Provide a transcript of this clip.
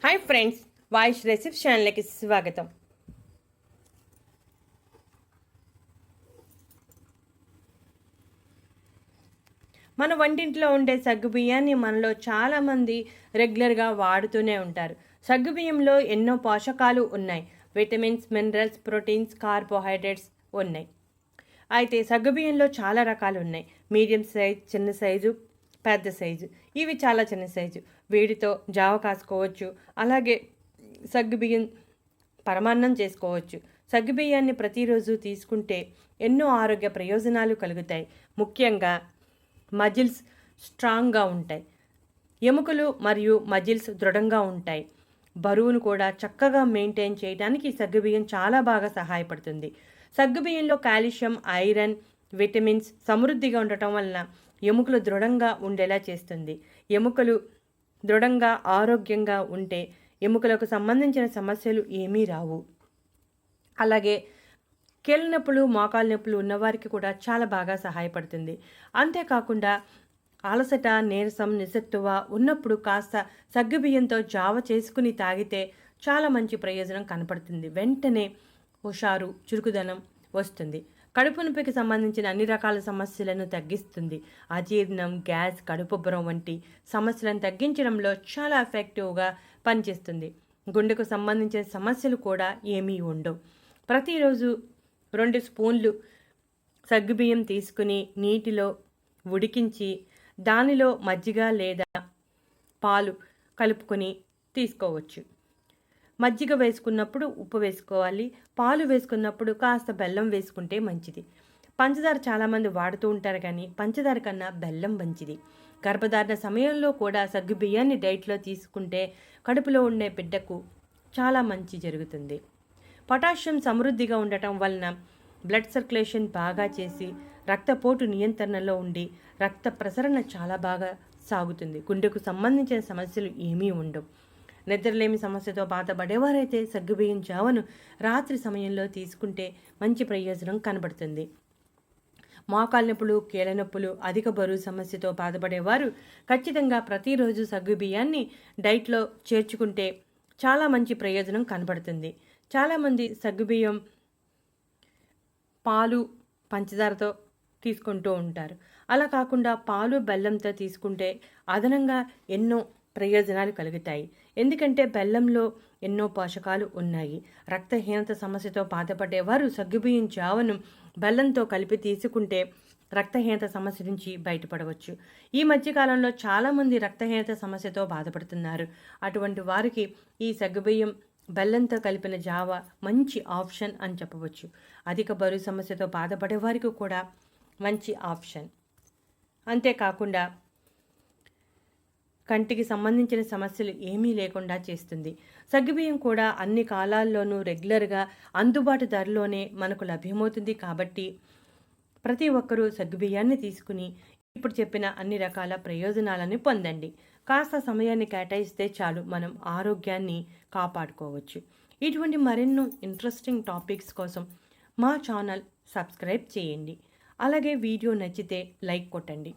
Hi friends, వాయిష్ recipe ఛానల్కి స్వాగతం. మన వంటింట్లో ఉండే సగ్గుబియ్యాన్ని మనలో చాలామంది రెగ్యులర్గా వాడుతూనే ఉంటారు. సగ్గుబియ్యంలో ఎన్నో పోషకాలు ఉన్నాయి. విటమిన్స్, మినరల్స్, ప్రోటీన్స్, కార్బోహైడ్రేట్స్ ఉన్నాయి. అయితే సగ్గుబియ్యంలో చాలా రకాలు ఉన్నాయి. మీడియం సైజ్, చిన్న సైజు, పెద్ద సైజు. ఇవి చాలా చిన్న సైజు. వీటితో జావ కాసుకోవచ్చు. అలాగే సగ్గుబియ్యం పరమాన్నం చేసుకోవచ్చు. సగ్గుబియ్యాన్ని ప్రతిరోజు తీసుకుంటే ఎన్నో ఆరోగ్య ప్రయోజనాలు కలుగుతాయి. ముఖ్యంగా మజిల్స్ స్ట్రాంగ్గా ఉంటాయి. ఎముకలు మరియు మజిల్స్ దృఢంగా ఉంటాయి. బరువును కూడా చక్కగా మెయింటైన్ చేయడానికి సగ్గుబియ్యం చాలా బాగా సహాయపడుతుంది. సగ్గుబియ్యంలో కాల్షియం, ఐరన్, విటమిన్స్ సమృద్ధిగా ఉండటం వలన ఎముకలు దృఢంగా ఉండేలా చేస్తుంది. ఎముకలు దృఢంగా ఆరోగ్యంగా ఉంటే ఎముకలకు సంబంధించిన సమస్యలు ఏమీ రావు. అలాగే కీళ్ళ నొప్పులు, మోకాలు నొప్పులు ఉన్నవారికి కూడా చాలా బాగా సహాయపడుతుంది. అంతేకాకుండా అలసట, నీరసం, నిస్సత్తువ ఉన్నప్పుడు కాస్త సగ్గుబియ్యంతో జావ చేసుకుని తాగితే చాలా మంచి ప్రయోజనం కనపడుతుంది. వెంటనే హుషారు, చురుకుదనం వస్తుంది. కడుపు నొప్పికి సంబంధించిన అన్ని రకాల సమస్యలను తగ్గిస్తుంది. అజీర్ణం, గ్యాస్, కడుపుబ్బరం వంటి సమస్యలను తగ్గించడంలో చాలా ఎఫెక్టివ్గా పనిచేస్తుంది. గుండెకు సంబంధించిన సమస్యలు కూడా ఏమీ ఉండవు. ప్రతిరోజు 2 స్పూన్లు సగ్గుబియ్యం తీసుకుని నీటిలో ఉడికించి దానిలో మజ్జిగ లేదా పాలు కలుపుకొని తీసుకోవచ్చు. మజ్జిగ వేసుకున్నప్పుడు ఉప్పు వేసుకోవాలి. పాలు వేసుకున్నప్పుడు కాస్త బెల్లం వేసుకుంటే మంచిది. పంచదార చాలామంది వాడుతూ ఉంటారు, కానీ పంచదార కన్నా బెల్లం మంచిది. గర్భధారణ సమయంలో కూడా సగ్గుబియ్యాన్ని డైట్లో తీసుకుంటే కడుపులో ఉండే బిడ్డకు చాలా మంచి జరుగుతుంది. పొటాషియం సమృద్ధిగా ఉండటం వలన బ్లడ్ సర్క్యులేషన్ బాగా చేసి రక్తపోటు నియంత్రణలో ఉండి రక్త ప్రసరణ చాలా బాగా సాగుతుంది. గుండెకు సంబంధించిన సమస్యలు ఏమీ ఉండవు. నిద్రలేమి సమస్యతో బాధపడేవారైతే సగ్గుబియ్యం జావను రాత్రి సమయంలో తీసుకుంటే మంచి ప్రయోజనం కనబడుతుంది. మోకాలు నొప్పులు, కీళ్ళ నొప్పులు, అధిక బరువు సమస్యతో బాధపడేవారు ఖచ్చితంగా ప్రతిరోజు సగ్గుబియ్యాన్ని డైట్లో చేర్చుకుంటే చాలా మంచి ప్రయోజనం కనబడుతుంది. చాలామంది సగ్గుబియ్యం పాలు, పంచదారతో తీసుకుంటూ ఉంటారు. అలా కాకుండా పాలు, బెల్లంతో తీసుకుంటే అదనంగా ఎన్నో ప్రయోజనాలు కలుగుతాయి. ఎందుకంటే బెల్లంలో ఎన్నో పోషకాలు ఉన్నాయి. రక్తహీనత సమస్యతో బాధపడేవారు సగ్గుబియ్యం జావను బెల్లంతో కలిపి తీసుకుంటే రక్తహీనత సమస్య నుంచి బయటపడవచ్చు. ఈ మధ్యకాలంలో చాలామంది రక్తహీనత సమస్యతో బాధపడుతున్నారు. అటువంటి వారికి ఈ సగ్గుబియ్యం బెల్లంతో కలిపిన జావ మంచి ఆప్షన్ అని చెప్పవచ్చు. అధిక బరువు సమస్యతో బాధపడే వారికి కూడా మంచి ఆప్షన్. అంతేకాకుండా కంటికి సంబంధించిన సమస్యలు ఏమీ లేకుండా చేస్తుంది. సగ్గుబియ్యం కూడా అన్ని కాలాల్లోనూ రెగ్యులర్గా అందుబాటు ధరలోనే మనకు లభ్యమవుతుంది. కాబట్టి ప్రతి ఒక్కరూ సగ్గుబియ్యాన్ని తీసుకుని ఇప్పుడు చెప్పిన అన్ని రకాల ప్రయోజనాలను పొందండి. కాస్త సమయాన్ని కేటాయిస్తే చాలు, మనం ఆరోగ్యాన్ని కాపాడుకోవచ్చు. ఇటువంటి మరెన్నో ఇంట్రెస్టింగ్ టాపిక్స్ కోసం మా ఛానల్ సబ్స్క్రైబ్ చేయండి. అలాగే వీడియో నచ్చితే లైక్ కొట్టండి.